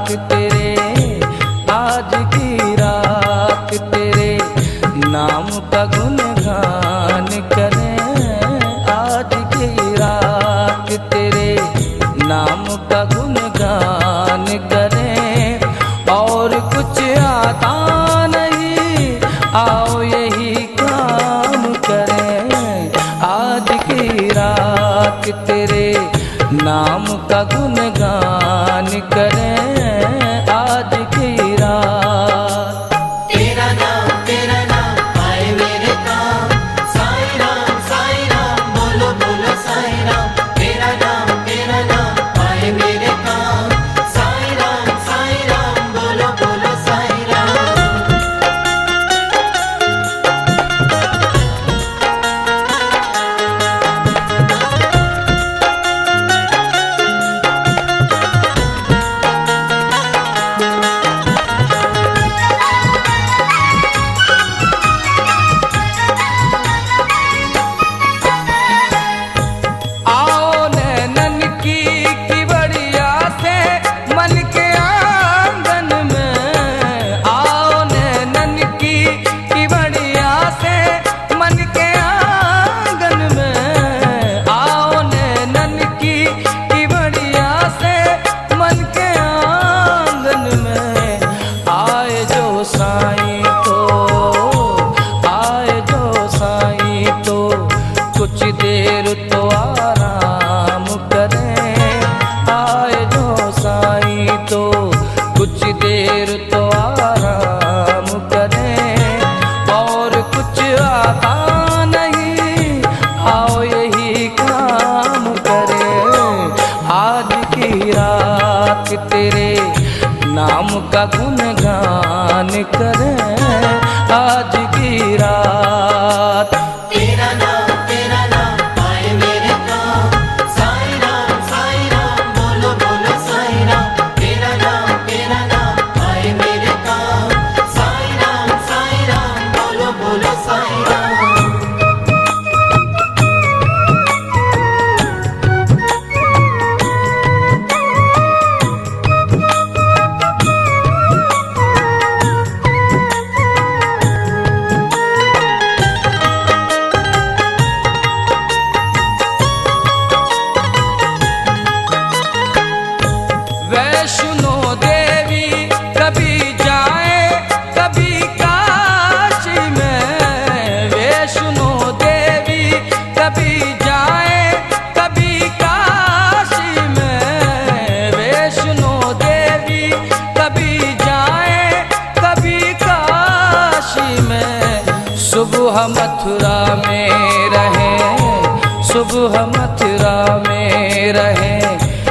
रात तेरे, आज की रात तेरे नाम का गुणगान करें। आज की रात तेरे नाम का गुणगान करें। और कुछ आता नहीं, आओ यही काम करें। आज की रात तेरे नाम का गुणगान करें। आज की रात तेरा नाम आए मेरे काम। साईं राम बोलो बोलो साईं राम। तेरा नाम आए मेरे काम। साईं राम बोलो बोलो साईं राम। आओ नैनन की किवड़िया से मन के आंगन में। आओ नैनन की किवड़िया से मन के आंगन में। आओ नैनन की किवड़िया से मन के आंगन में। आए जो साईं तो, आए जो साईं तो कुछ देर तो आराम करें। आए जो साईं तो कुछ देर तो आराम करें। और कुछ आता नहीं, आओ यही काम करें। आज की रात तेरे नाम का गुणगान करें। आज की रात तेरा नाम आए मेरे काम। साईं राम बोलो बोलो साईं राम। तेरा नाम आए मेरे काम। साईं राम बोलो बोलो साईं राम। वैष्णो देवी कभी जाए कभी काशी में। वैष्णो देवी कभी जाए कभी काशी में। वैष्णो देवी कभी जाए कभी काशी में। सुबह मथुरा में रहें, सुबह मथुरा में रहें।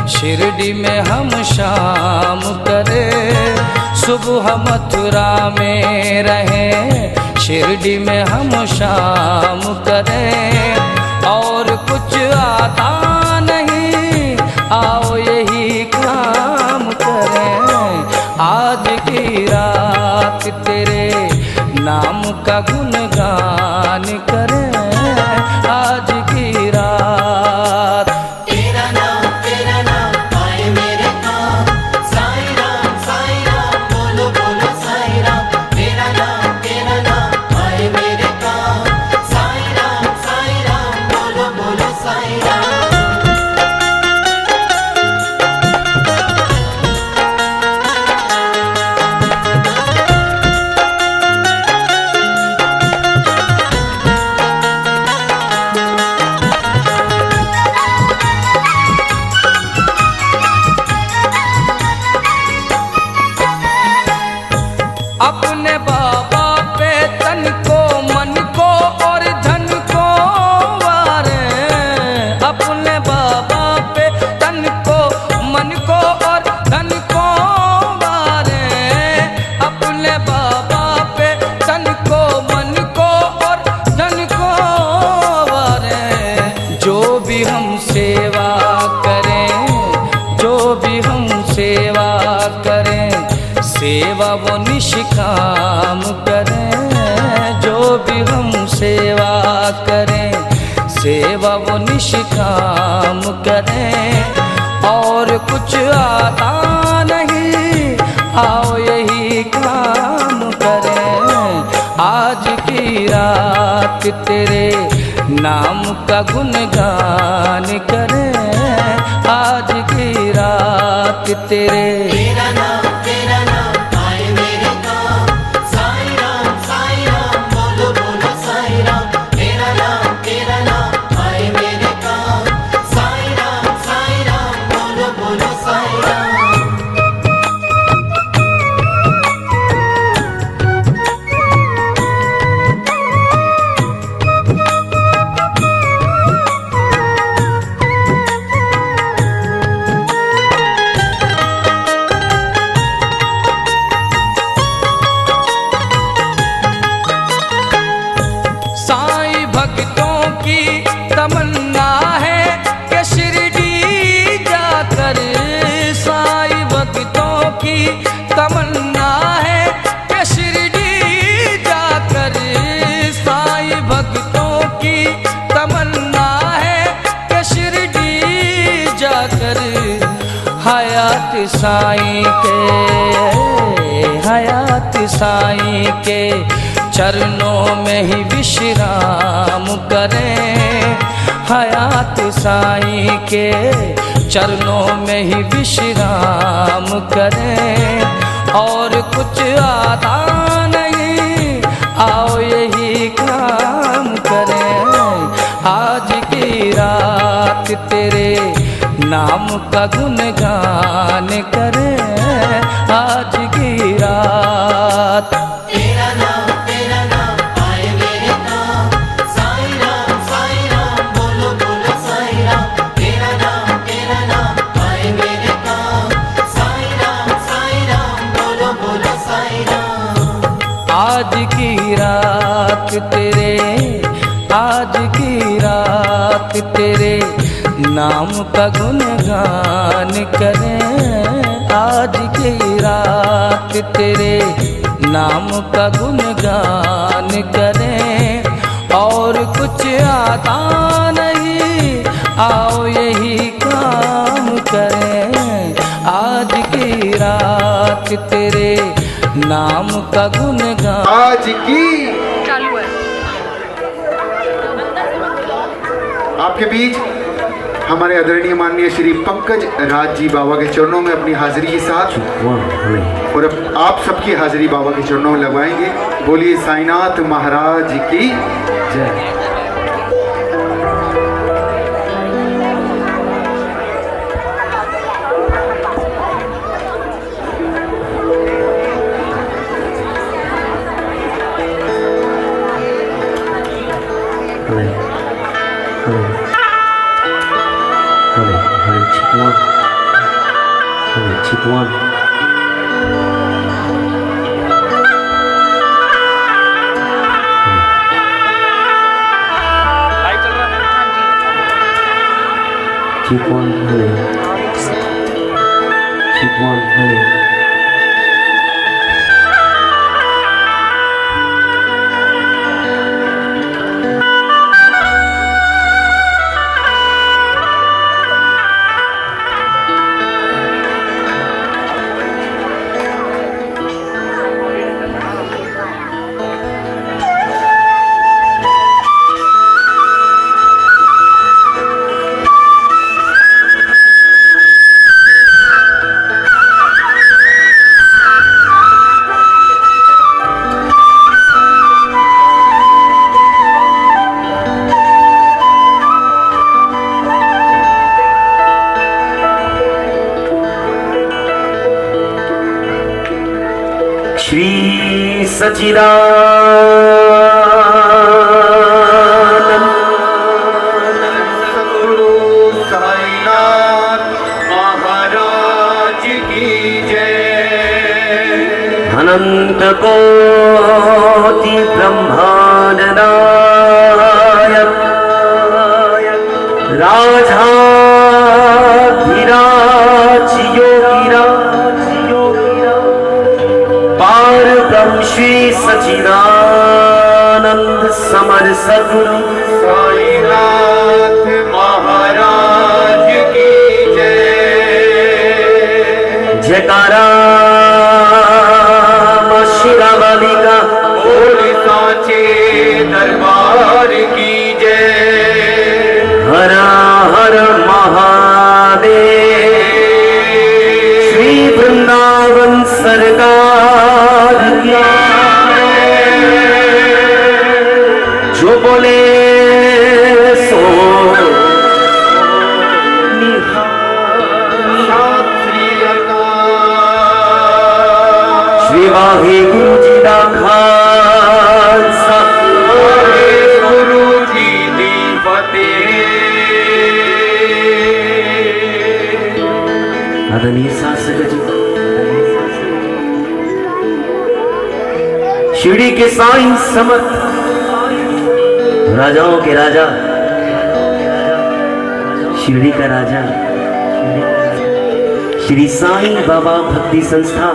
शिरडी में हम शाम करें। सुबह मथुरा में रहें, शिरडी में हम शाम करें। और कुछ आता नहीं, आओ यही काम करें। आज की रात तेरे नाम का गुणगान करें। आज की रात तेरा नाम आए मेरे काम। साईं राम बोलो बोलो साईं राम। तेरा नाम आए मेरे काम। साईं राम बोलो बोलो साईं राम। अपने बाबा पे तन को मन को और धन को वारे। अपने बाबा पे तन को मन को और धन को वारे। अपने बाबा पे तन को मन को और धन को वारे। जो भी हम सेवा करें, जो भी हम सेवा करें, सेवा वो निष्काम करें। जो भी हम सेवा करें, सेवा वो निष्काम करें। और कुछ आता नहीं, रात तेरे नाम का गुणगान करें, आज की रात तेरे तेरा नाम आए मेरे काम। साईं राम बोलो बोलो साईं राम। तेरा नाम आए मेरे काम। साईं राम बोलो बोलो साईं राम। साईं भक्तों की तमन्ना है कि शिरडी जाकर, साईं भक्तों की तमन्ना है कि शिरडी जाकर, साईं भक्तों की तमन्ना है कि शिरडी जाकर हयात साईं के चरणों में ही विश्राम करें, हयात साईं के चरणों में ही विश्राम करें। और कुछ आता नहीं, आओ यही काम करें, आज की रात तेरे नाम का गुणगान करें, आज की रात तेरा नाम आए मेरे काम। साईं राम बोलो बोलो साईं राम। तेरा नाम आए मेरे काम। साईं राम बोलो बोलो साईं राम। आज की रात तेरे, आज की रात तेरे नाम का गुणगान करें, आज की रात तेरे नाम का गुणगान करें। और कुछ आता नहीं, आओ यही काम करें, आज की रात तेरे नाम का गुणगान। आज की चालू है। आपके बीच हमारे आदरणीय माननीय श्री पंकज राज जी बाबा के चरणों में अपनी हाजिरी के साथ और अब आप सबकी हाजिरी बाबा के चरणों में लगवाएंगे। बोलिए साईनाथ महाराज की जय। Keep on playing. Keep on playing. Shri सच्चिदानंद सद्गुरु साईनाथ महाराज की जय। अनंत कोटि ब्रह्मांड नायक राजाधिराज योगिराज पार ब्रह्म श्री सच्चिदानंद समर सद्गुरु साईनाथ महाराज की जय। जयकारा मां शेरावाली का बोल साचे दरबार सरकार क्या जो बोले सो श्री वाहिगुरु जी का खालसा गुरु जी दी फतेह। आदरणीय शासक जी, शिरडी के साईं समर्थ राजाओं के राजा, शिरडी का राजा श्री साईं बाबा भक्ति संस्था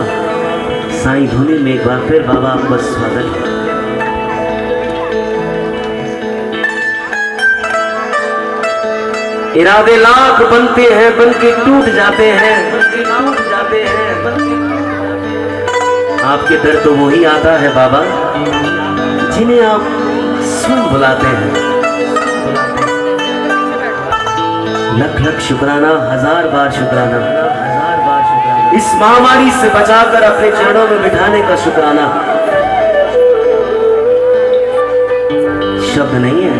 साईं धुनी में एक बार फिर बाबा आपका स्वागत है। इरादे लाख बनते हैं, बनके टूट जाते हैं, आपके दर तो वही आता है बाबा जिन्हें आप स्वयं बुलाते हैं। लख लख शुक्राना, हजार बार शुक्राना, इस महामारी से बचाकर अपने चरणों में बिठाने का शुक्राना। शब्द नहीं है।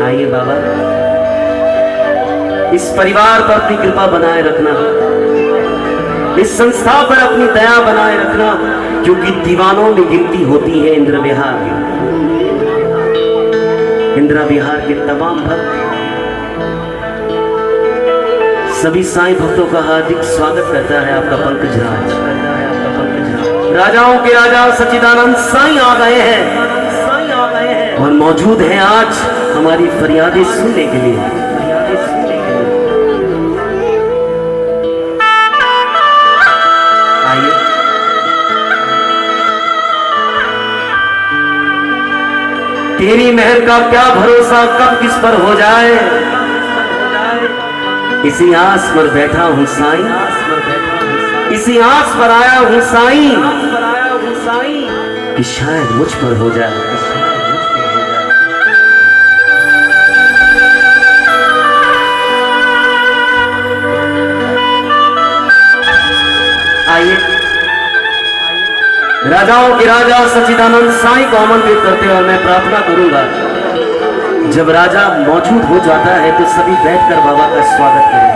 आइए बाबा, इस परिवार पर अपनी कृपा बनाए रखना, इस संस्था पर अपनी दया बनाए रखना, क्योंकि दीवानों में गिनती होती है इंद्र विहार की। इंदिरा विहार के तमाम भक्त सभी साईं भक्तों का हार्दिक स्वागत करता है आपका पंकज राज। राजाओं के राजा सच्चिदानंद साईं आ गए हैं और मौजूद हैं आज हमारी फरियादें सुनने के लिए। आइए, तेरी मेहर का क्या भरोसा कब किस पर हो जाए, इसी आस पर बैठा हूँ साईं, इसी आस पर आया हूँ साईं कि शायद मुझ पर हो जाए। आइए, राजाओं के राजा सच्चिदानंद साईं को आमंत्रित करते हुए मैं प्रार्थना करूंगा, जब राजा मौजूद हो जाता है तो सभी बैठकर बाबा का स्वागत करें।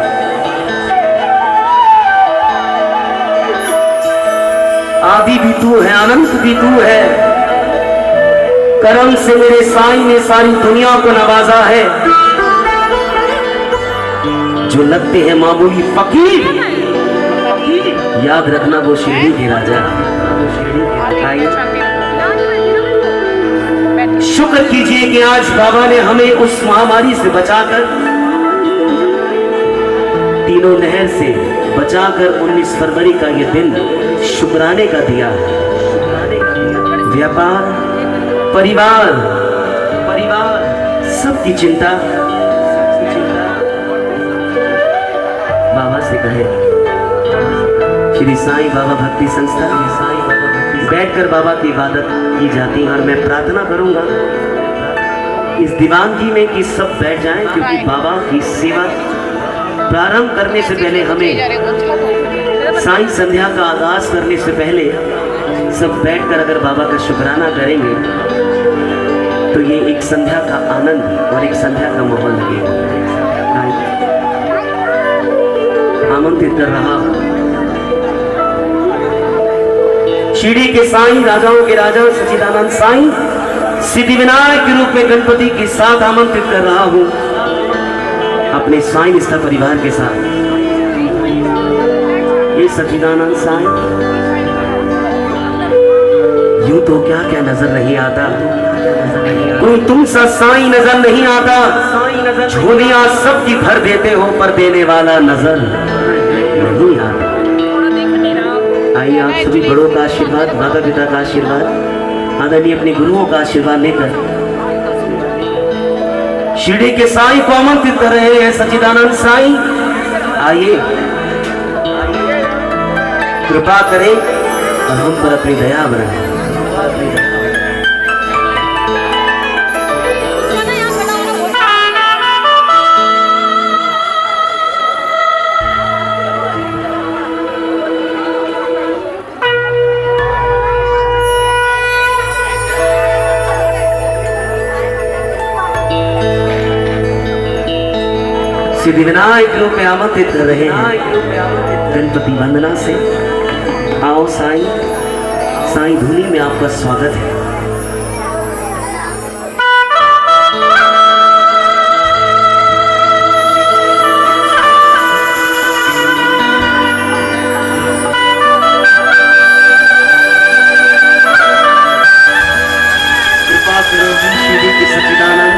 आदि भी तू है, अनंत भी तू है, करम से मेरे साईं ने सारी दुनिया को नवाजा है। जो लगते हैं मामूली फकीर, याद रखना वो शिरडी के राजा। शुक्र कीजिए कि आज बाबा ने हमें उस महामारी से बचाकर, तीनों नहर से बचाकर 19 फरवरी का ये दिन शुक्राने का दिया है। व्यापार, परिवार सबकी चिंता बाबा से कहे। श्री साईं बाबा भक्ति संस्था बैठकर बाबा की इबादत की जाती है और मैं प्रार्थना करूंगा इस दीवानगी में कि सब बैठ जाएं, क्योंकि बाबा की सेवा प्रारंभ करने से पहले हमें साईं संध्या का आगाज करने से पहले सब बैठकर अगर बाबा का शुक्राना करेंगे तो ये एक संध्या का आनंद और एक संध्या का माहौल लगेगा। आमंत्रित कर रहा हूं शिरडी के साईं, राजाओं के राजा सच्चिदानंद साईं सिद्धि विनायक के रूप में गणपति के साथ आमंत्रित कर रहा हूं अपने साईं निष्ठा परिवार के साथ। ये सच्चिदानंद साईं यूं तो क्या क्या नजर नहीं आता, कोई तुम सा साईं नजर नहीं आता। झोलियां सबकी भर देते हो पर देने वाला नजर नहीं आता। आइए आप सभी बड़ों का आशीर्वाद, माता पिता का आशीर्वाद, आदरणीय अपने गुरुओं का आशीर्वाद लेकर शिरडी के साईं को आमंत्रित कर रहे हैं सच्चिदानंद साईं। आइए कृपा करें और हम पर अपनी दया बनाएं। सिद्धिविनायक रूप में आमंत्रित कर रहे हैं गणपति वंदना से। आओ साईं, साईं धुनी में आपका स्वागत है। कृपा करोगी शिव की सच्चिदानंद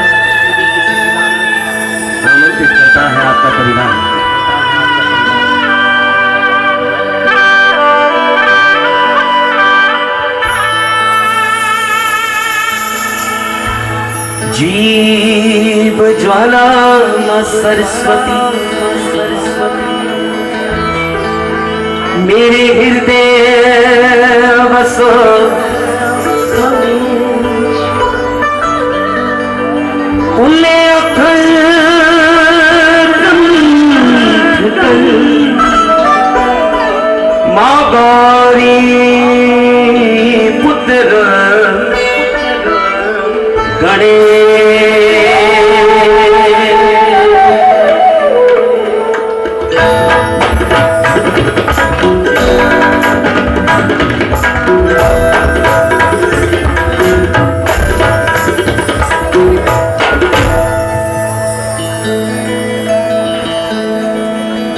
आमंत्रित करता है आपका परिवार। जीव ज्वाला मां सरस्वती, मेरे हृदय बसो उल्ले अखर माँ गौरी पुत्र गणेश।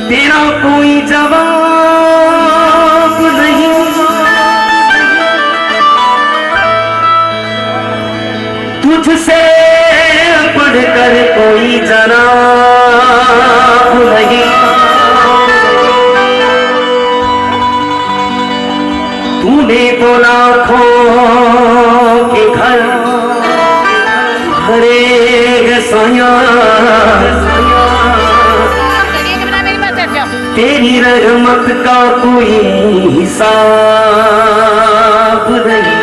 तेरा कोई जवाब नहीं, तुझसे बढ़कर कोई जनाब नहीं। तूने तो लाखों के घर भरे हैं साया, तेरी रहमत का कोई हिसाब नहीं।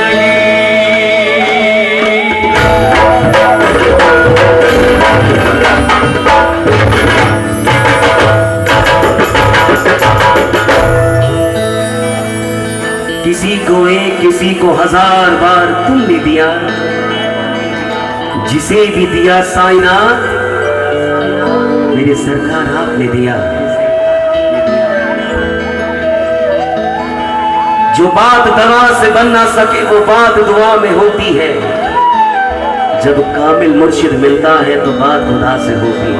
किसी को एक, किसी को 1000 बार तुमने दिया, जिसे भी दिया साईनाथ मेरे सरकार आपने दिया। जो बात दवा से बन ना सके वो बात दुआ में होती है। जब कामिल मुर्शिद मिलता है तो बात खुदा से होती है।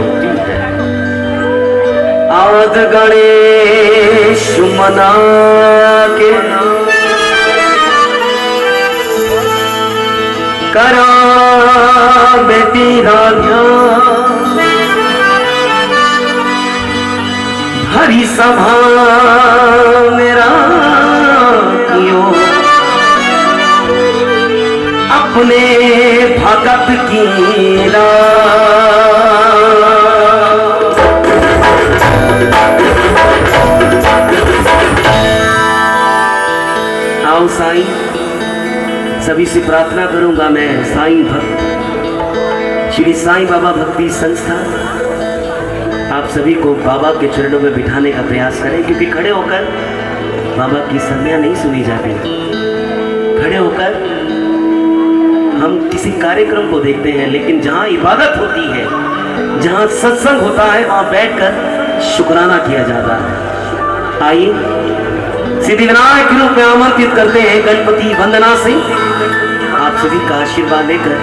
आद गणेश मना के करा बेटी राधा, हरी सभा मेरा अपने भगत की आओ साईं, सभी से प्रार्थना करूंगा मैं साईं भक्त श्री साईं बाबा भक्ति संस्था आप सभी को बाबा के चरणों में बिठाने का प्रयास करें, क्योंकि खड़े होकर बाबा की संज्ञा नहीं सुनी जाती। खड़े होकर हम किसी कार्यक्रम को देखते हैं, लेकिन जहाँ इबादत होती है, जहाँ सत्संग होता है, वहाँ बैठकर शुक्राना किया जाता है। आइए सिद्धिविनायक रूप में आमंत्रित करते हैं गणपति वंदना से। आप सभी का आशीर्वाद लेकर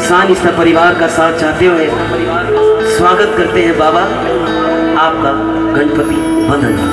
साईं निष्ठा परिवार का साथ चाहते हुए स्वागत करते हैं बाबा आपका गणपति वंदना।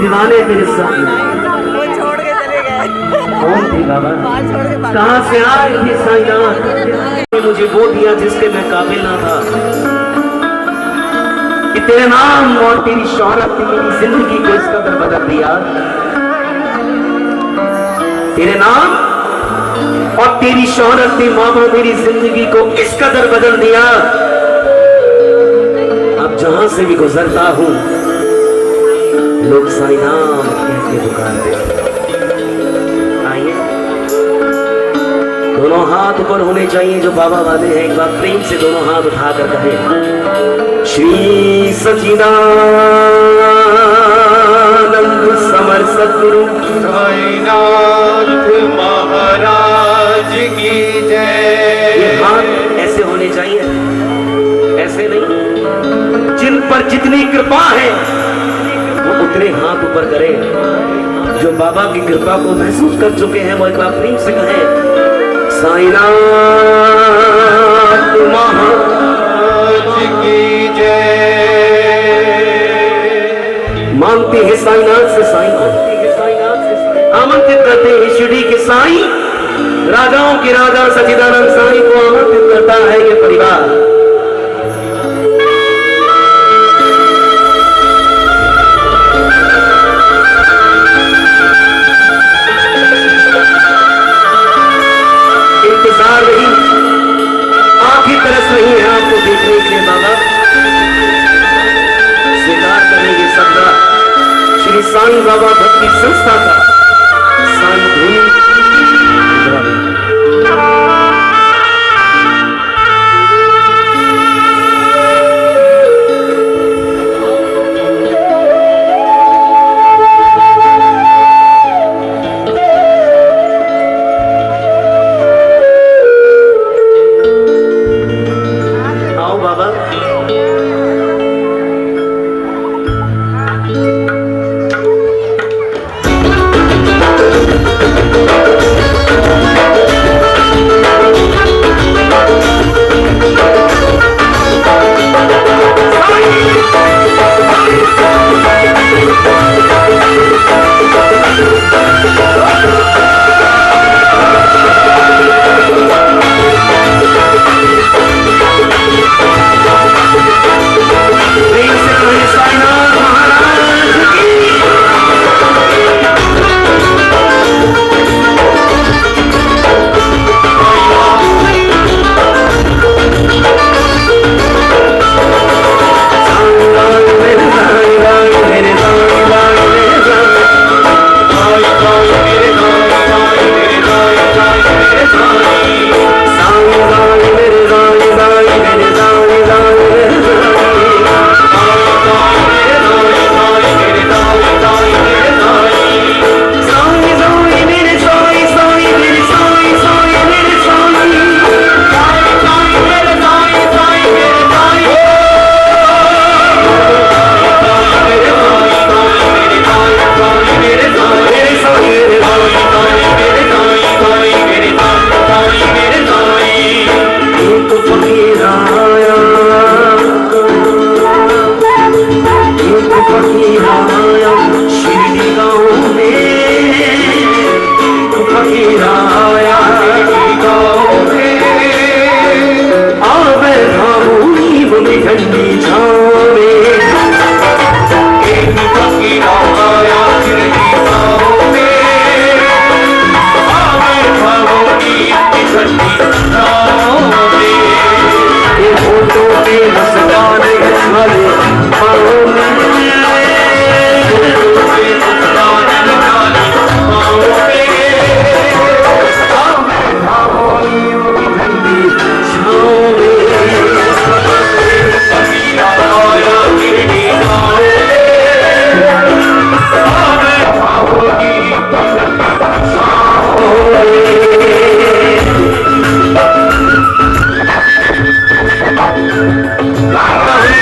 दीवाने तेरे सामने। वो छोड़ के चले गए। कौन थी बाबा? बाहर छोड़ के भाग कहाँ से आए थे साईनाथ? मुझे वो दिया जिसके मैं काबिल ना था, कि तेरे नाम और तेरी शोहरत ने मेरी जिंदगी को इस कदर बदल दिया। तेरे नाम और तेरी शोहरत ने मामा मेरी जिंदगी को इस कदर बदल दिया। अब जहां से भी गुजरता हूं लोग साईं नाम कह के पुकारते हैं। आइए, दोनों हाथ ऊपर होने चाहिए जो बाबा वाले हैं। एक बार प्रेम से दोनों हाथ उठाकर कहें, श्री सच्चिदानंद समर सतगुरु साईनाथ महाराज की जय। ये हाथ ऐसे होने चाहिए, ऐसे नहीं। जिन पर जितनी कृपा है वो उतने हाथ ऊपर करें। जो बाबा की कृपा को महसूस कर चुके हैं वो एक बार प्रेम से कहें, साईनाथ महाराज की जय। मांगते हैं साईनाथ से साईं, आमंत्रित करते हैं शिरडी के साईं, राजाओं के राजा सच्चिदानंद साईं को आमंत्रित करता है ये परिवार। इंतजार नहीं, आंखें तरस रही है आपको देखने के लिए बाबा। स्वीकार करेंगे सबका श्री साईं बाबा भक्ति संस्था का साईं धूनी। आओ बाबा। प्रेम से कहें साईनाथ महाराज की।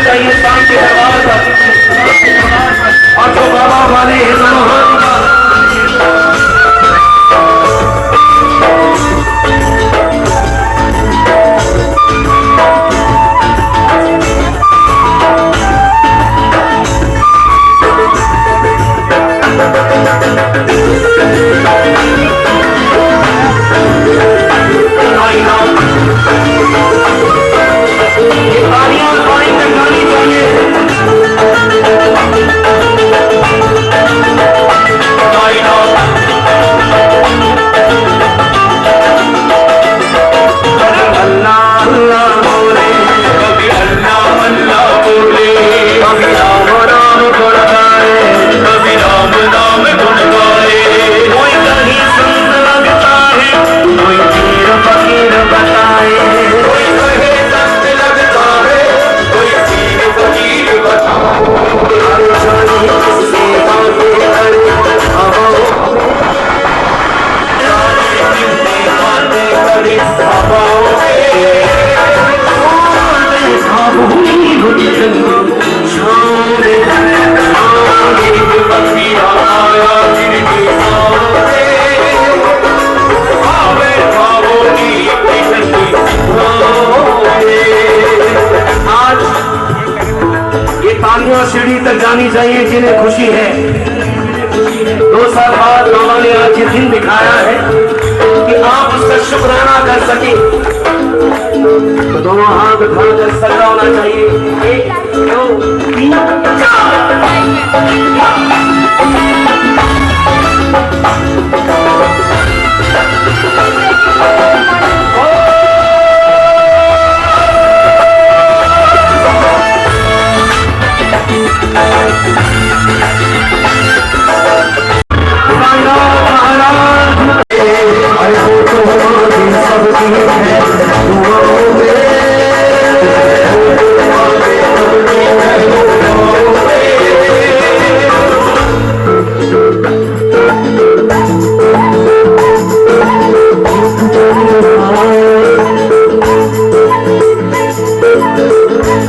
चाहिए शाम के दरबार का जानी चाहिए जिन्हें खुशी है। 2 साल बाद बाबा ने आज ये दिन दिखाया है कि आप उसका शुक्राना कर सके। तो दोनों हाथ उठाकर सजा होना चाहिए। 1 2 3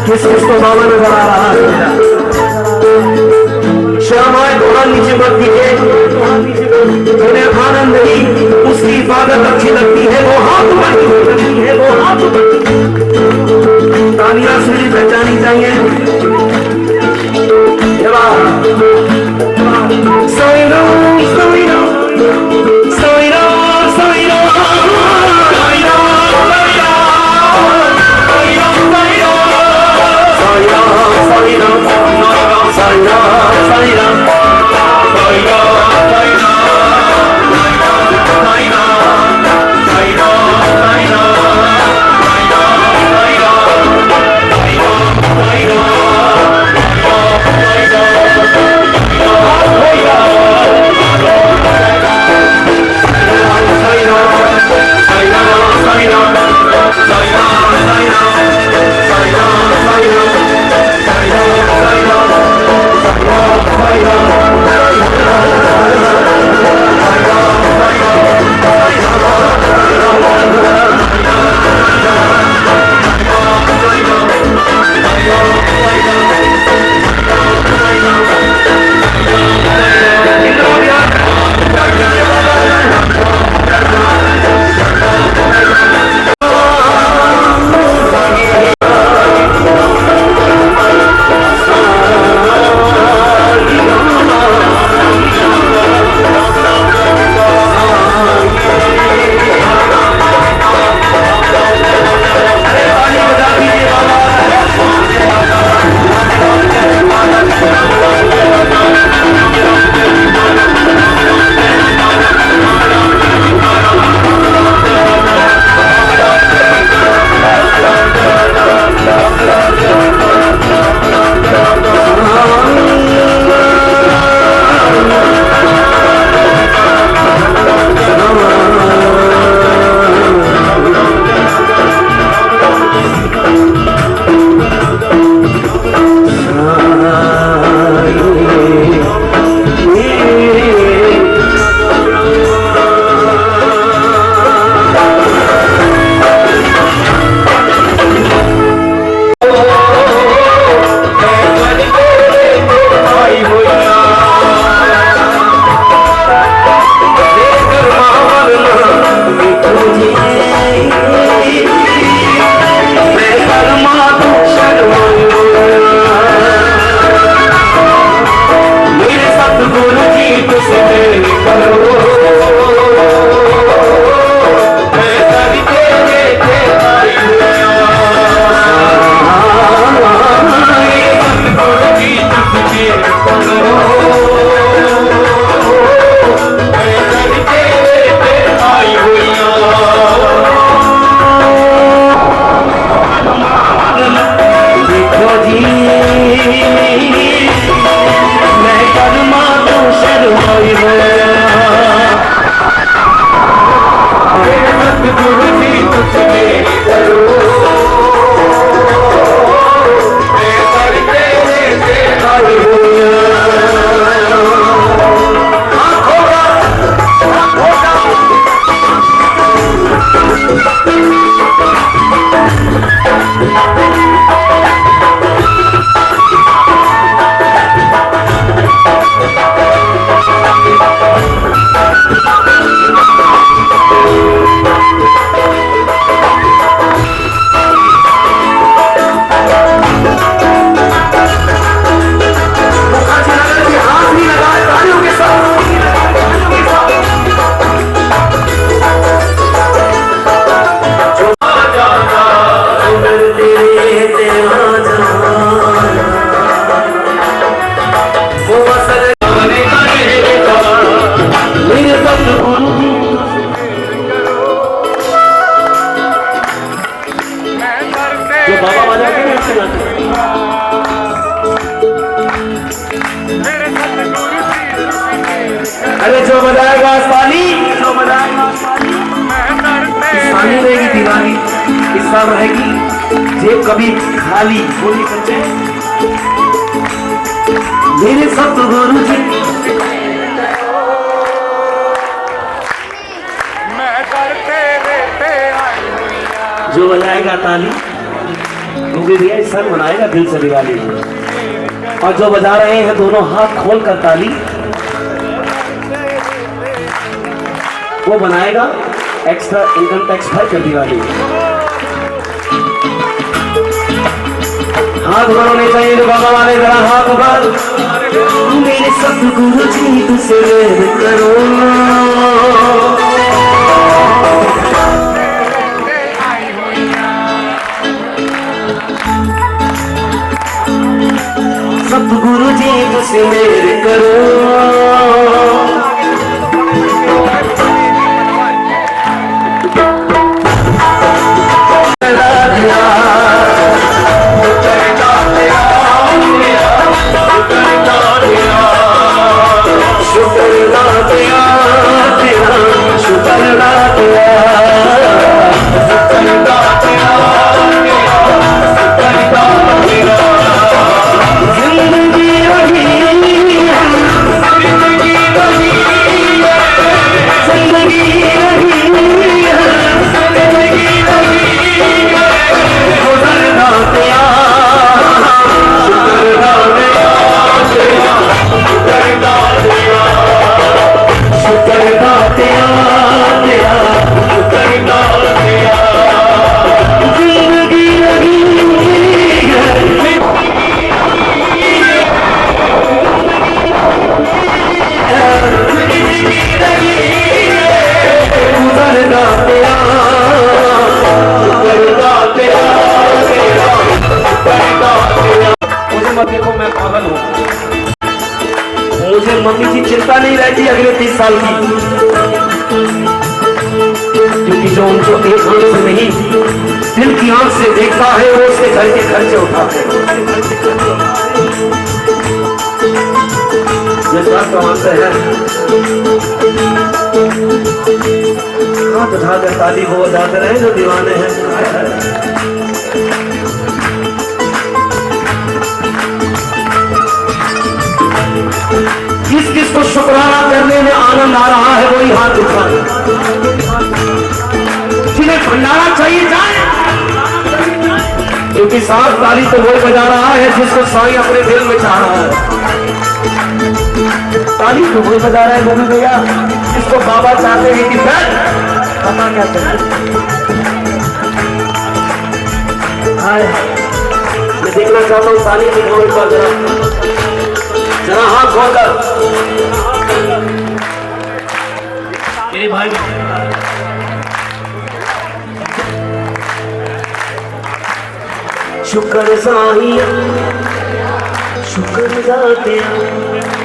किस को बाबा नजर आ रहा है? श्यामाए थोड़ा नीचे मत कीजिए। जिन्हें आनंद नहीं उसकी इबादत अच्छी लगती है वो हाथ बढ़ती है, वो हाथ बढ़ती। तालियां से पहचानी चाहिए। साईं राम साईं राम साईं राम साईं राम साईं अरे जो बजाएगा ताली, जो बजाएगा ताली रहेगी दीवानी, हिस्सा रहेगी जेब कभी खाली। बोली करते मेरे सतगुरु जी जो बजाएगा ताली वो भी भैया इस साल मनाएगा दिल से दिवाली। और जो बजा रहे हैं दोनों हाथ खोल कर ताली वो बनाएगा एक्स्ट्रा इनकम टैक्स भर कर दिवाली। हाथ बढ़ाने चाहिए जो बाबा वाले, जरा हाथ बढ़। मेरे सतगुरु जी तुझसे करो सतगुरु जी तुझसे मेरे करो देखो मैं पागल हूँ, मुझे मम्मी की चिंता नहीं रहती अगले 30 साल की, क्योंकि जो उनको एक आंख से नहीं दिल की आंख से देखता है वो उसके घर के खर्चे उठाते हैं। ये बात कमाल से है। हाथ उठाकर ताली वो बजाते रहे जो दीवाने हैं। जिस किसको शुक्राना करने में आनंद आ रहा है वही हाथ उठाए, जिन्हें भंडारा चाहिए जाए, क्योंकि साफ ताली तो वही बजा रहा है जिसको साईं अपने दिल में चाह रहा है। ताली तो वही बजा रहा है वो भी भैया जिसको बाबा चाहते हैं कि बैठ पता क्या चाहिए। मैं देखना चाहता हूँ ताली दिखाओ एक बार जरा हाथ खोलकर मेरे भाई। शुक्र साईं शुक्र जाते हैं।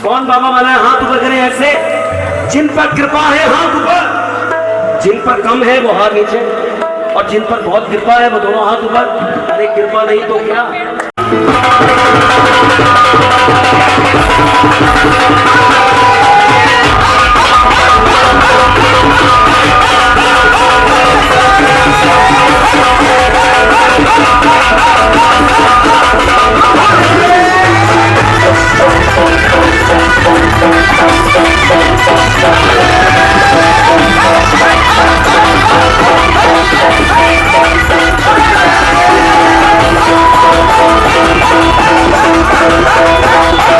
कौन बाबा वाला है? हाथ ऊपर करें ऐसे। जिन पर कृपा है हाथ ऊपर, जिन पर कम है वो हाथ नीचे, और जिन पर बहुत कृपा है वो दोनों हाथ ऊपर। अरे कृपा नहीं तो क्या। Oh,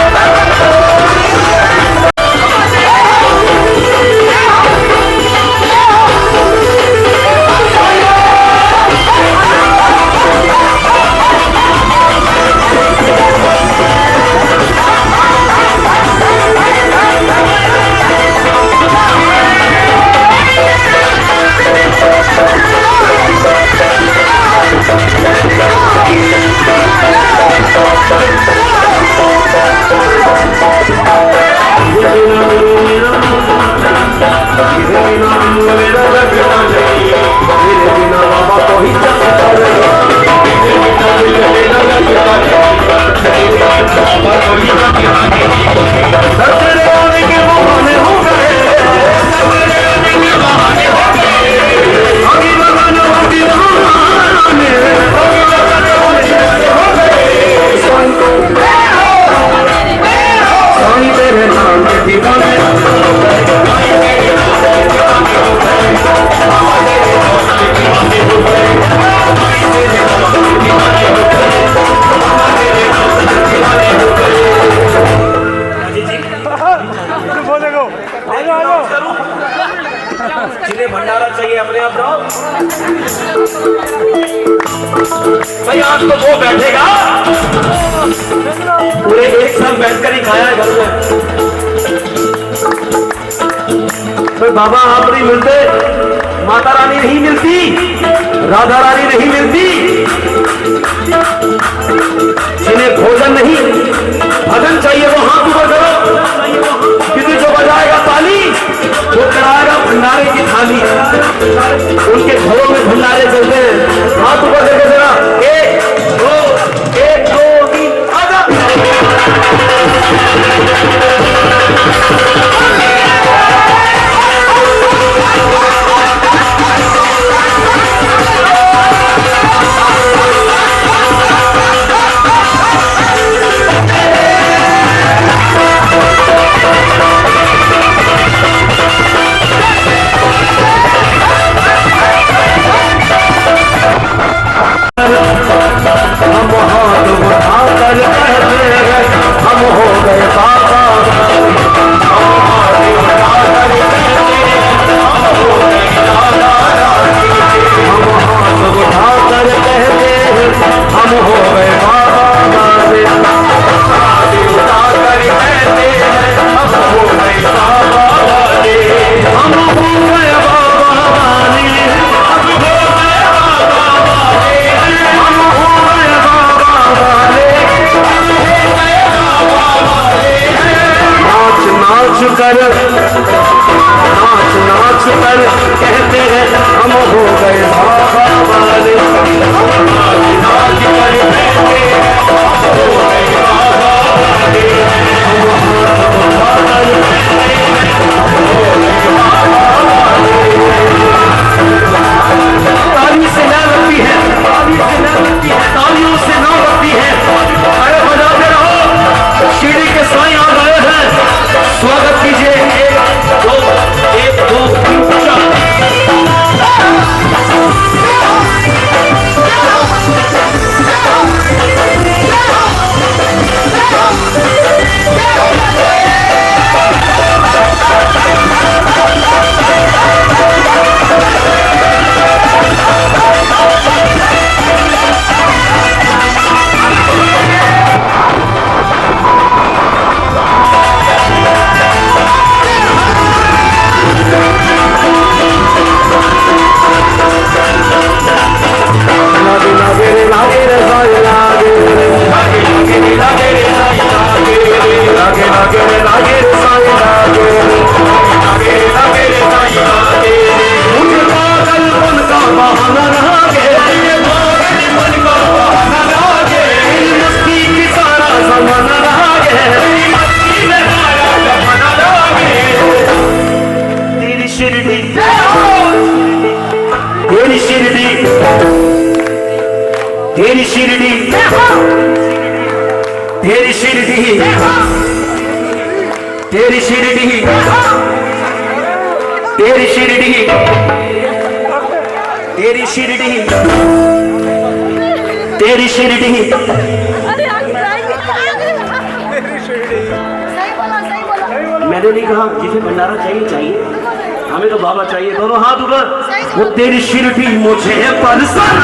दीवाने जिन्हें भंडारा चाहिए अपने आप रहो भाई। आज तो वो बैठेगा पूरे एक साल बैठकर ही खाया है घर में। भाई बाबा आप नहीं मिलते, माता रानी नहीं मिलती, राधा रानी नहीं मिलती, जिन्हें भोजन नहीं भजन चाहिए वो हाथ ऊपर करो। किसी जो बजाएगा ताली वो कराएगा भंडारे की थाली। उनके घरों में भंडारे चलते हैं। हाथ ऊपर करके जरा एक दो 3 आजा। हम हाथ उठाकर कहते हैं हम हो गए बाबा। हम हाथ उठाकर कहते हैं हम हो गए दादा रानी। हम हाथ उठाकर कहते हैं हम हो गए बाबा वाले। हाथ उठाकर कहते हैं हम हो गए बाबा वाले। हम हो गए बाबा वाले। हम हो गए बाबा वाले। हम हो गए बाबा वाले। हम हो गए बाबा वाले। नाच नाच कर कहते हैं हम हो गए बाबा वाले। नाच नाच कर कहते हैं हम हो गए बाबा वाले। हम हाथ उठाकर कहते हैं हम हो गए बाबा वाले। ताली से ना लगती है, ताली से ना लगती है, तालियों से ना लगती है। अरे बजाते रहो। शिरडी के साईं आ गए हैं, स्वागत कीजिए। 1 2 3 4। तेरी शिरडी तेरी शिरडी तेरी शिरडी तेरी शिरडी तेरी शिरडी तेरी शिरडी। मैंने नहीं कहा जिसे भंडारा चाहिए चाहिए, हमें तो बाबा चाहिए। दोनों हाथ ऊपर। वो तेरी शिरडी मुझे पसंद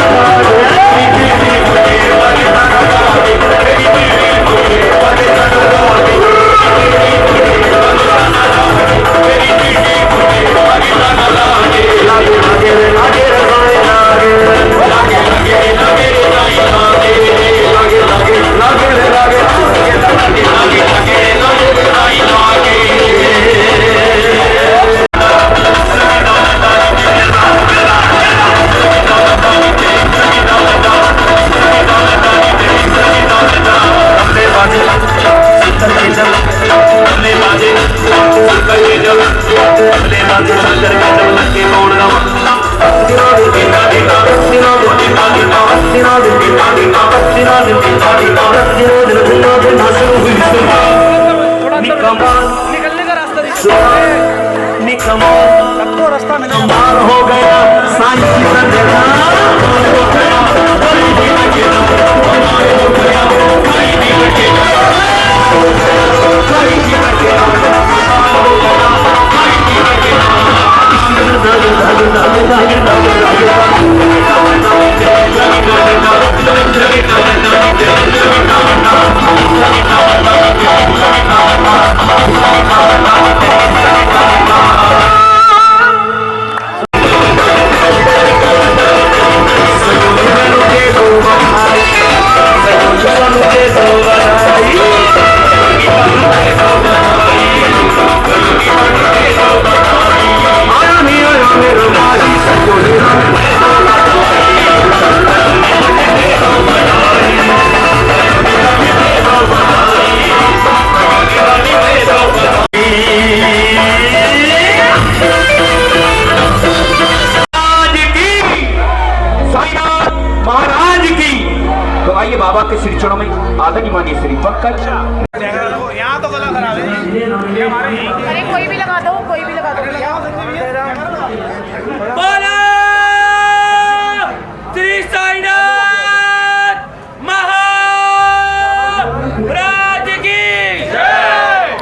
पार हो गया साईं की दरगाह हो गया कोई भी लगेगा हमारे हो गया कोई भी लगेगा कोई भी लगेगा हो गया कोई भी महाराज की। तो आइए बाबा के श्री चरणों में आदरणीय माननीय श्री पंकज। यहाँ तो गला खराब है। अरे कोई भी लगा दो, कोई भी लगा दो। बोलो श्री साईनाथ महाराज की जय।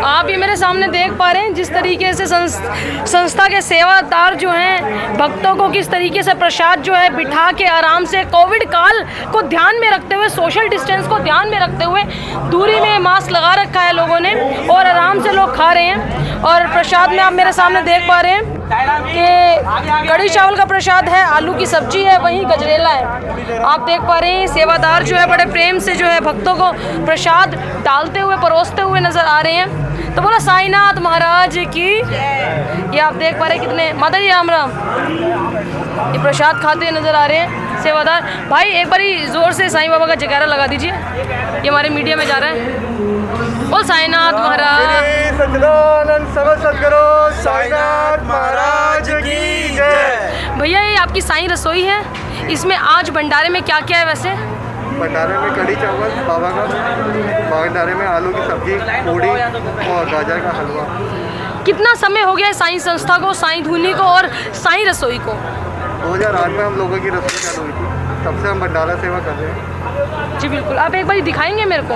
आप ये मेरे सामने देख पा रहे हैं जिस तरीके से संस्था के सेवादार जो हैं भक्तों को किस तरीके से प्रसाद जो है बिठा के आराम से कोविड काल को ध्यान में रखते हुए, सोशल डिस्टेंस को ध्यान में रखते हुए दूरी में मास्क लगा रखा है लोगों ने और आराम से लोग खा रहे हैं। और प्रसाद में आप मेरे सामने देख पा रहे हैं कि कढ़ी चावल का प्रसाद है, आलू की सब्जी है, वहीं गजरेला है। आप देख पा रहे हैं सेवादार जो है बड़े प्रेम से जो है भक्तों को प्रसाद डालते हुए, परोसते हुए नजर आ रहे हैं। तो बोला साईनाथ महाराज की। ये आप देख पा रहे हैं कितने माता जी राम राम, ये प्रसाद खाते हुए नजर आ रहे हैं सेवादार भाई। एक बारी जोर से साईं बाबा का जयकारा लगा दीजिए, ये हमारे मीडिया में जा रहा है। बोल साईनाथ महाराज। सच्चिदानंद समस्त सद्गुरु साईनाथ महाराज की जय। भैया ये आपकी साईं रसोई है, इसमें आज भंडारे में क्या क्या है वैसे? भंडारे में कढ़ी चावल बाबा का, भंडारे में आलू की सब्जी, पूड़ी और गाजर का हलवा। कितना समय हो गया है साईं संस्था को, साईं धुनी को और साईं रसोई को? 2008 में हम लोगों की रसोई चालू हुई थी, तब से हम भंडारा सेवा कर रहे हैं। जी बिल्कुल, आप एक बार दिखाएंगे मेरे को?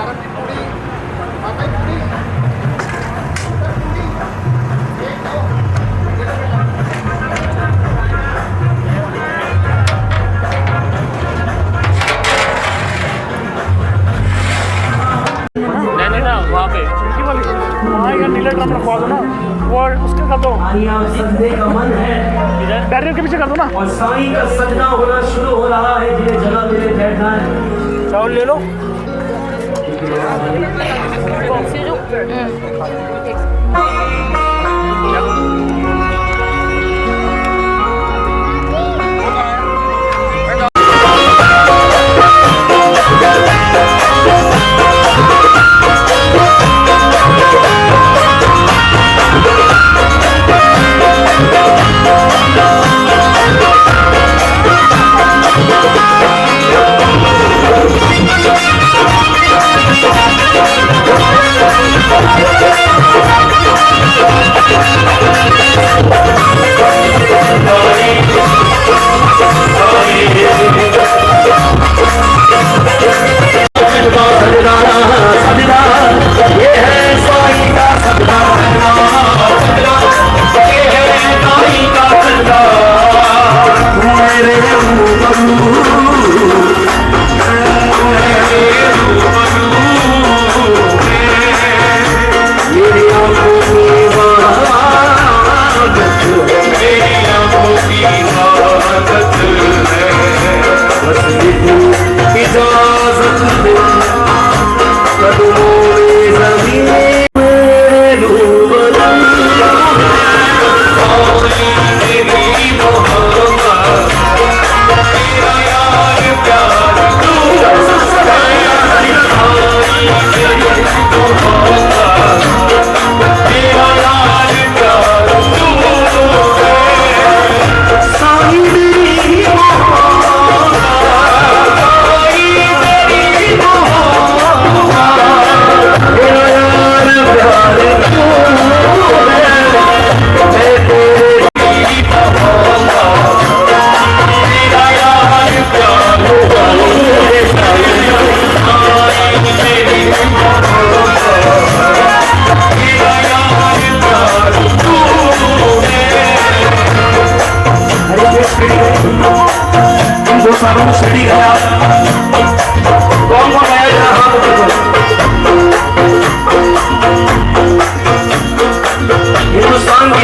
वहाँ पे वहाँ नीले ड्रम रखवा दो ना, वो उसके कर दो, बैरियर के पीछे कर दो ना। और साईं का सजना होना शुरू हो रहा है, जिन्हें जगह मिले बैठना है। चावल ले लो। Thank you.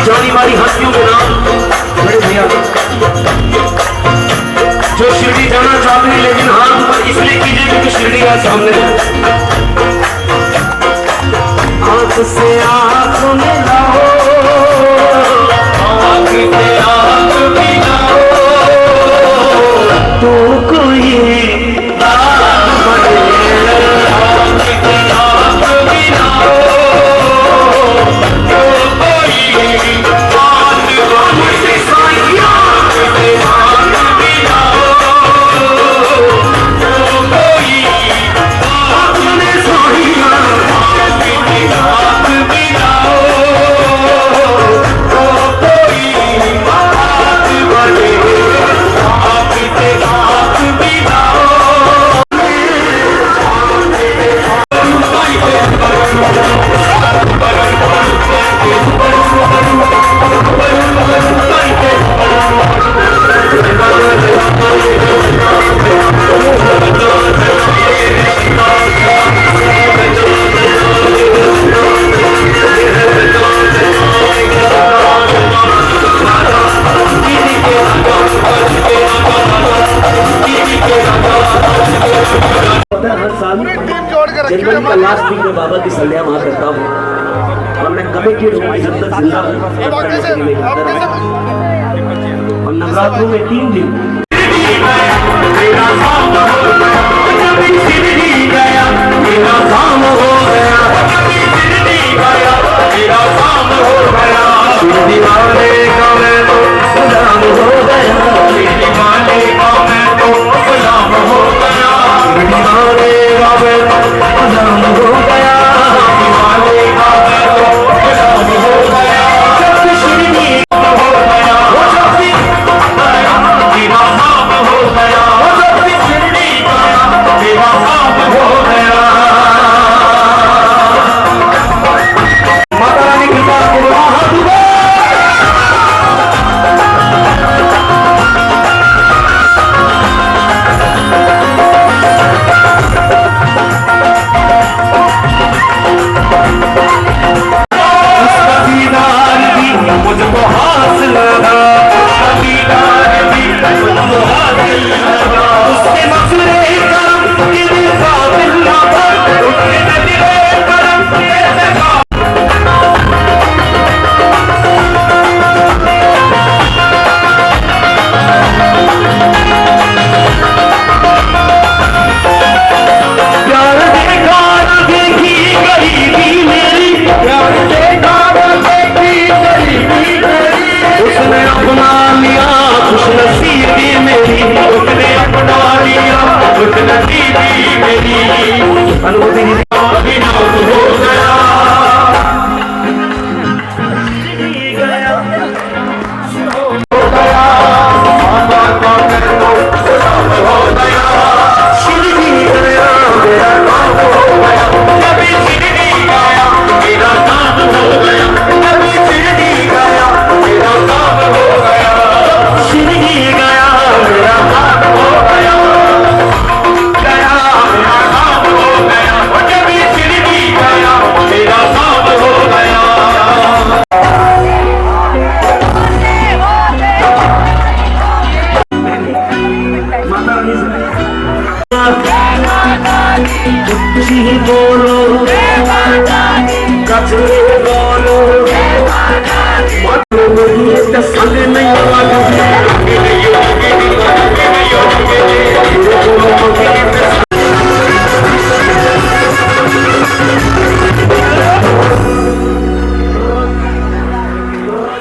की जानी मानी हस्तियों के नाम बड़े भैया जो शिरडी जाना चाहते हैं, लेकिन हाथ ऊपर इसलिए कीजिए क्योंकि शिरडी है सामने। आंख से आंख मिलाओ, आंख से आंख मिलाओ, तो कोई बात बने। आंख से आंख मिलाओ, तो कोई बात बने। साईं आंख से आंख मिलाओ, तो कोई बात बने। साईं आंख से आंख मिलाओ, तो कोई बात बने। आंख से आंख मिलाओ। हर साल जनवरी का लास्ट वीक में बाबा की संध्या वहां करता हूँ और मैं कमिटेड हूँ जब तक जिंदा हूँ और नवरात्रों में 3 दिन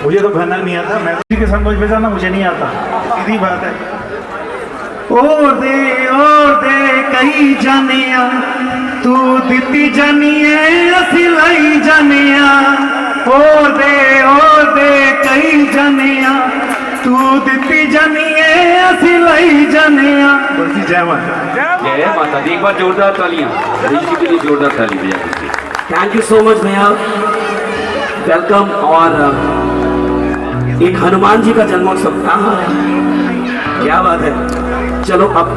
मुझे तो भनक नहीं आता, मैं किसी के संग मुझ भेजा मुझे नहीं आता, सीधी बात है। ओ दे कई जानिया तू दिती जानिए असी लाई जानिया। ओ दे कई जानिया तू दिती जानिए असी लाई जानिया। बोलती जय माता। जय माता दी। एक बार जोरदार तालियां ऋषि के लिए, जोरदार ताली बजा दीजिए। थैंक यू सो मच भैया, वेलकम। और एक हनुमान जी का जन्मोत्सव था, क्या बात है। चलो अब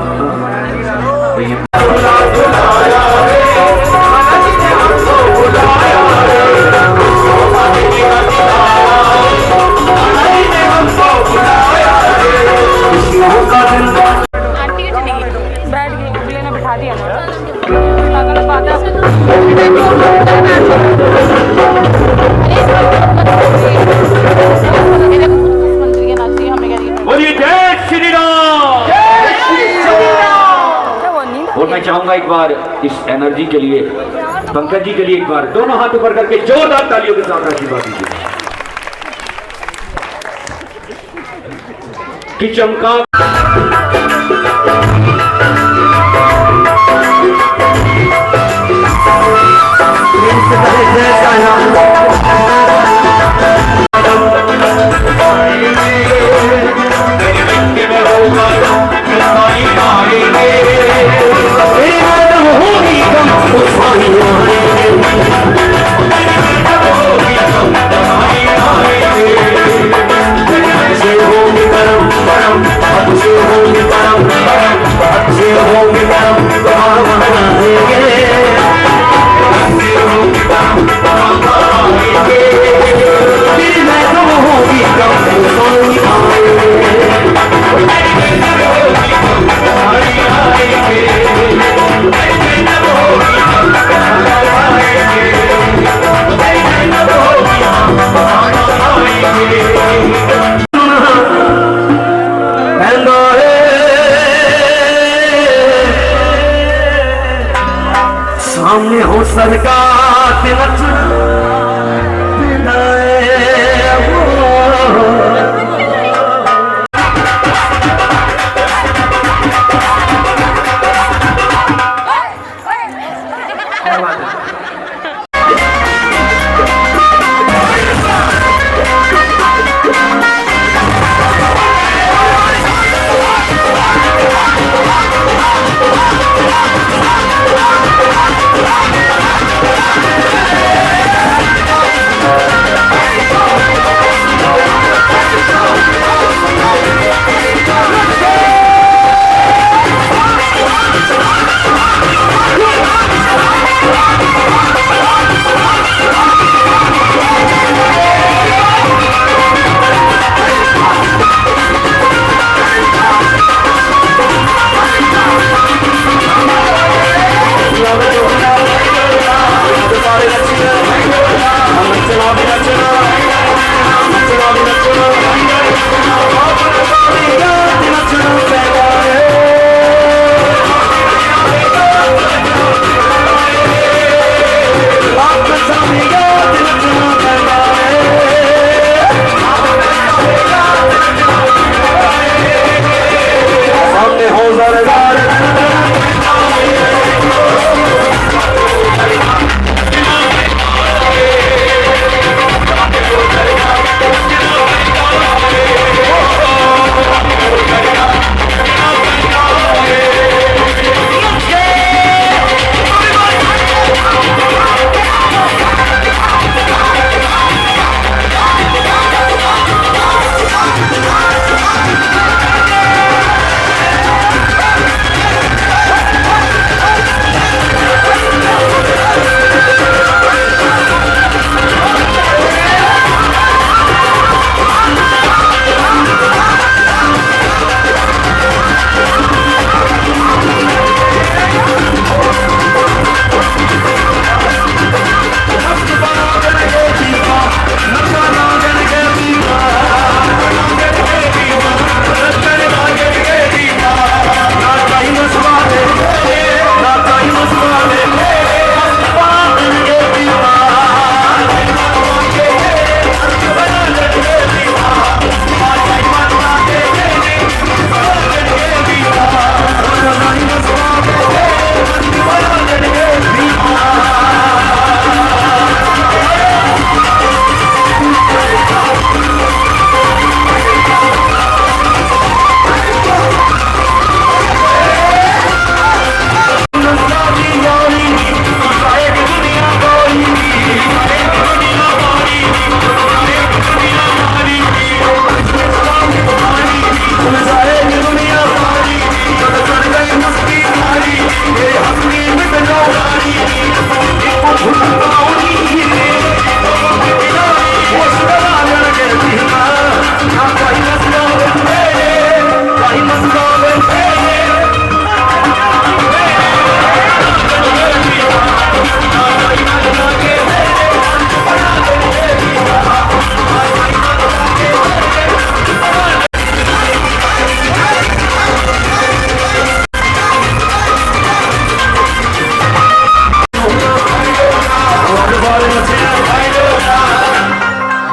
सर जी के लिए, पंकज जी के लिए एक बार दोनों हाथ ऊपर करके जोरदार तालियों के साथ आशीर्वाद दीजिए कि चमका। सामने हो सरकार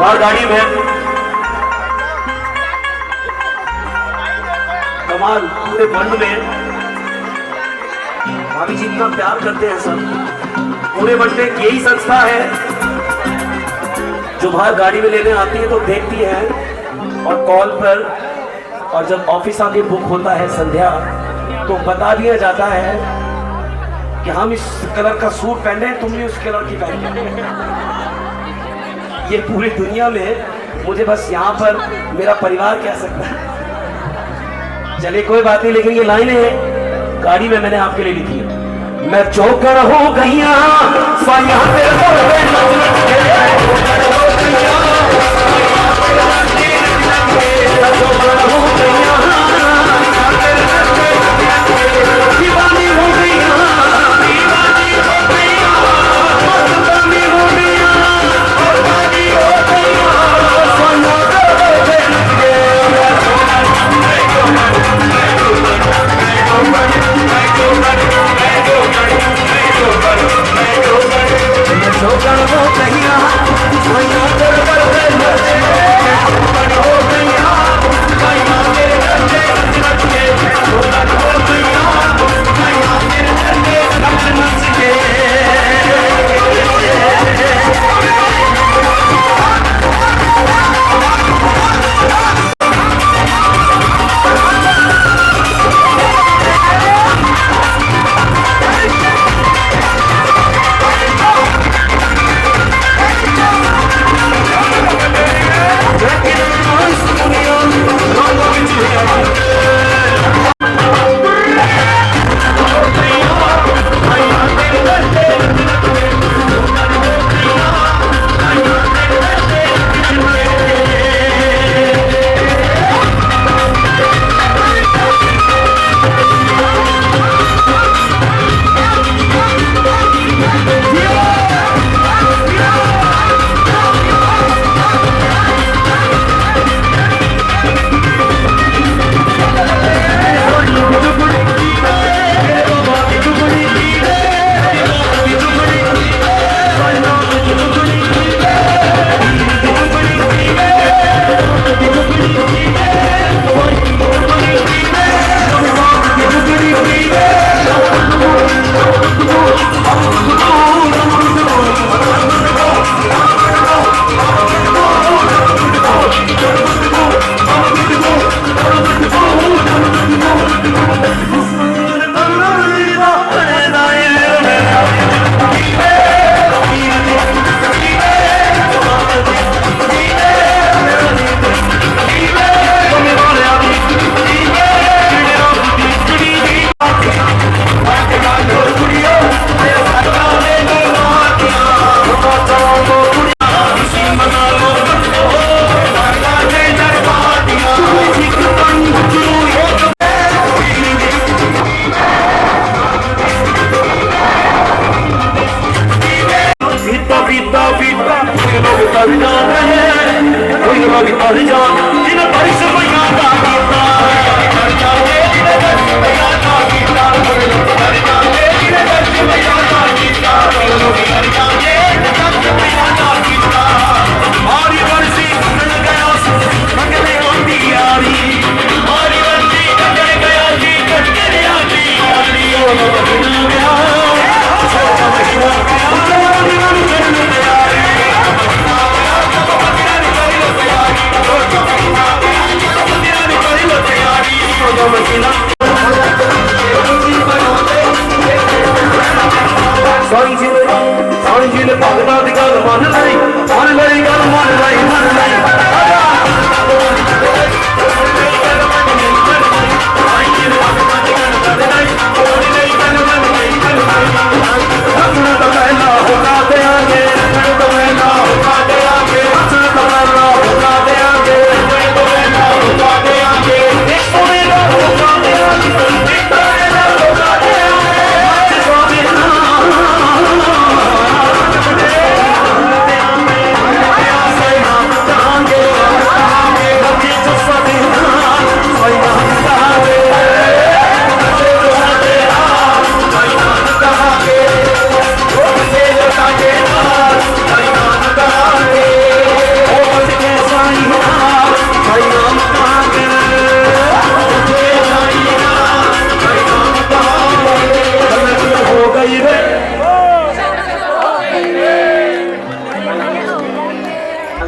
बाहर गाड़ी में कमाल, पूरे वर्ल्ड में भाभी जी इतना प्यार करते हैं सब, पूरे वर्ल्ड में यही संस्था है जो बाहर गाड़ी में लेने आती है तो देखती है और कॉल पर, और जब ऑफिस आके बुक होता है संध्या तो बता दिया जाता है कि हम इस कलर का सूट पहने, तुम भी उस कलर की पहने। ये पूरी दुनिया में मुझे बस यहाँ पर मेरा परिवार कह सकता है। चलिए कोई बात नहीं, लेकिन ये लाइनें हैं गाड़ी में मैंने आपके लिए लिखी है। मैं चौकर हो गईया दीवानी हो गईया, दीवानी हो गईया, दीवानी हो गईया, दीवानी हो गईया,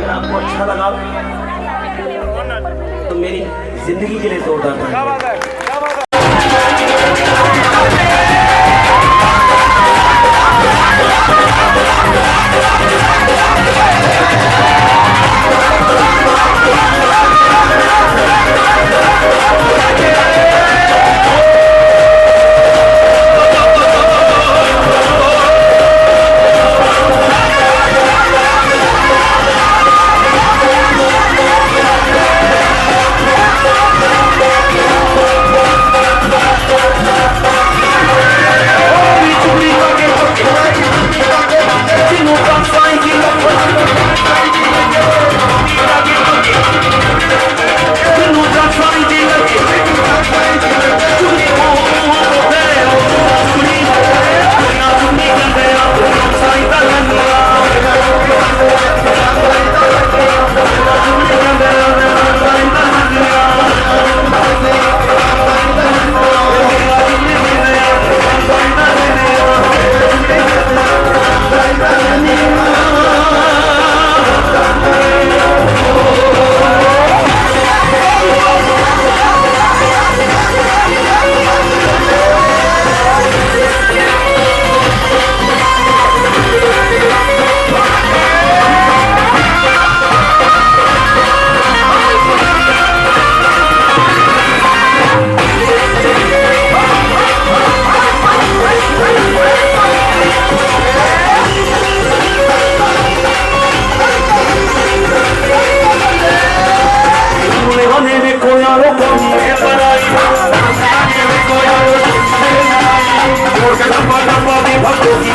अगर आपको अच्छा लगा तो मेरी जिंदगी के लिए जोरदार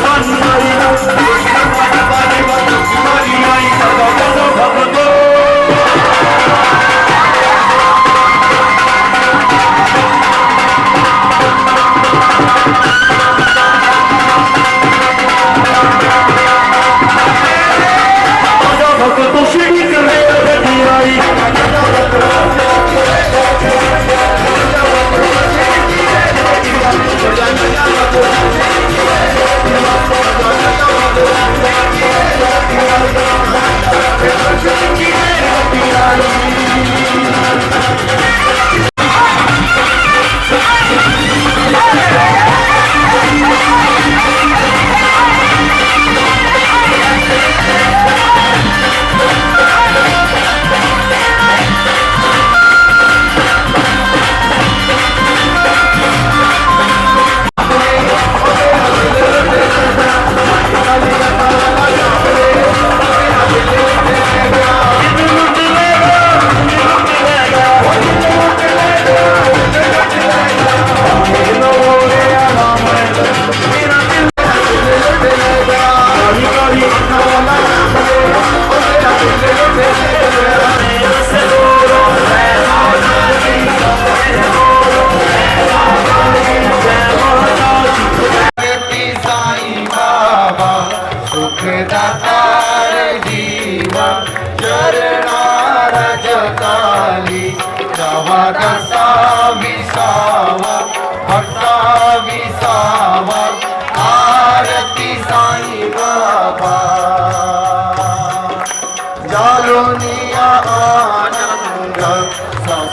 तालियां।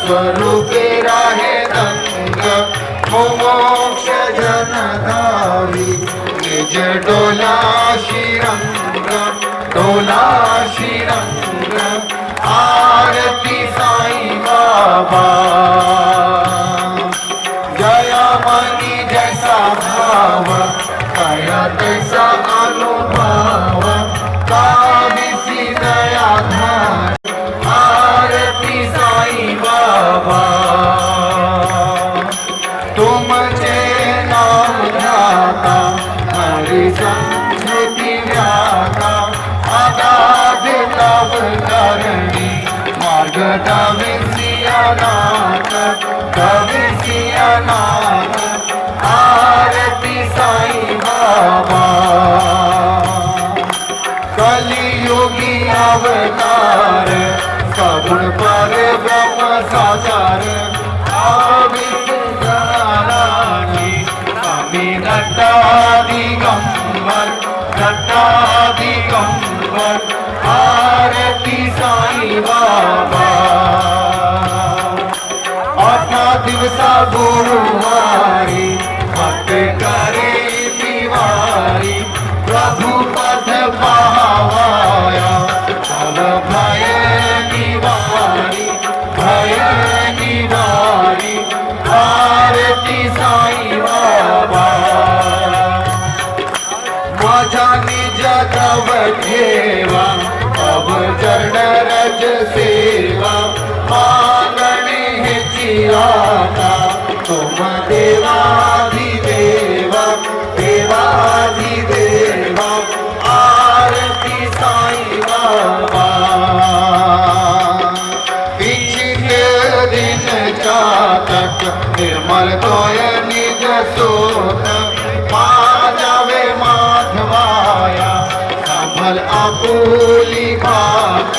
स्वरूपे राहे दंग मोक्ष जनधारी निज डोला श्रीरंग आरती साईं बाबा जया मनी जैसा भाव कया तैसा अनुभव काविसी दया आरती साईं बाबा तुम जे नाम ध्याता हरि संस्कृति व्याता अगाध तव करणी मार्ग कविसियानाथ आरती साईं बाबा कलियुगी अवतार सगुण पर ब्रह्म साचार आविष्कारानी स्वामी नट्टादिगंबर आरती बाबा आठा दिवसा गुरुवारी भक्त करे दीवारी प्रभु पद पावाया चल भय निवारी आरती साई बाबा माझा निज तव ठेवा अब चरण रज सेवा मागणे हेची आता तुम देवाधिदेवा देवाधिदेवा आरती साई बाबा इच्छित दिन चातक निर्मल तोय निज सोत जावे माधवाया संभल आपुली भात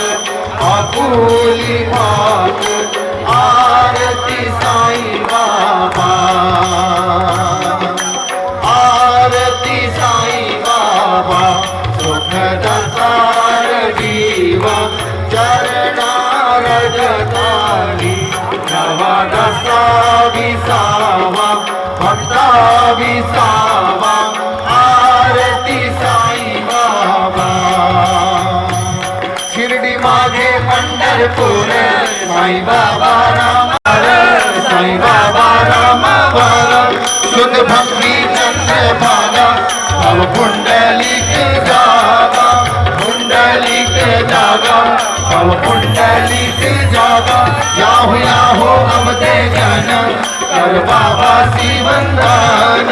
आरती साई बाबा आरती साई बाबा सुख दातार जीवा चरणार जताली नवा दसा विसावा भक्ता विसावा आरती साई बाबा शिर्डी मागे पंढरपूर साई बाबा राम साई बाबा राम शुद्ध भक्ति चंद्र भागा अब पुंडलिक जागा अब पुंडलिक जागा याहो अब दे जन कर बाबा शिवंदन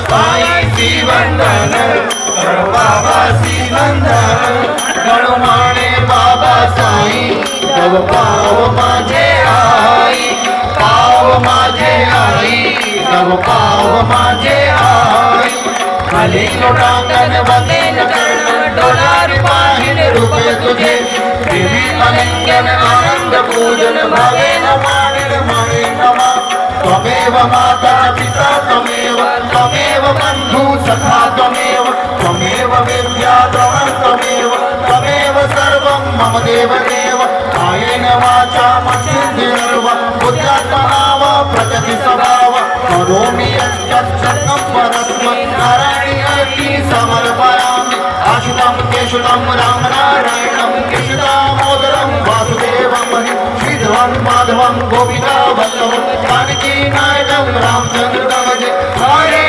साई शिवंदन कर बाबा शिवंदन गणमाणे बाबा साई तब पाव माझे आई तब पाव माझे आई खाली लोटांगण वंदन कर्ण डोलार पाहिन रूपे तुझे देवी अलिंगन आनंद पूजन भावे नमामि नमा त्वमेव माता पिता त्वमेव बन्धु सखा त्वमेव विद्या त्वमेव सर्वं मम देवदेव कायेन वाचा मनेर्वा बुद्ध्यात्मना वा प्रकृति स्वभाव करोमि यत्सत्सङ्गं परस्मै नारायणी समर्पयामि आशुतं केशुतं रामनारायणं कृष्णदामोदरं वासुदेवं श्रीधरं माधवं गोपिका वल्लभं जानकी नायकं रामचन्द्रं भजे हरे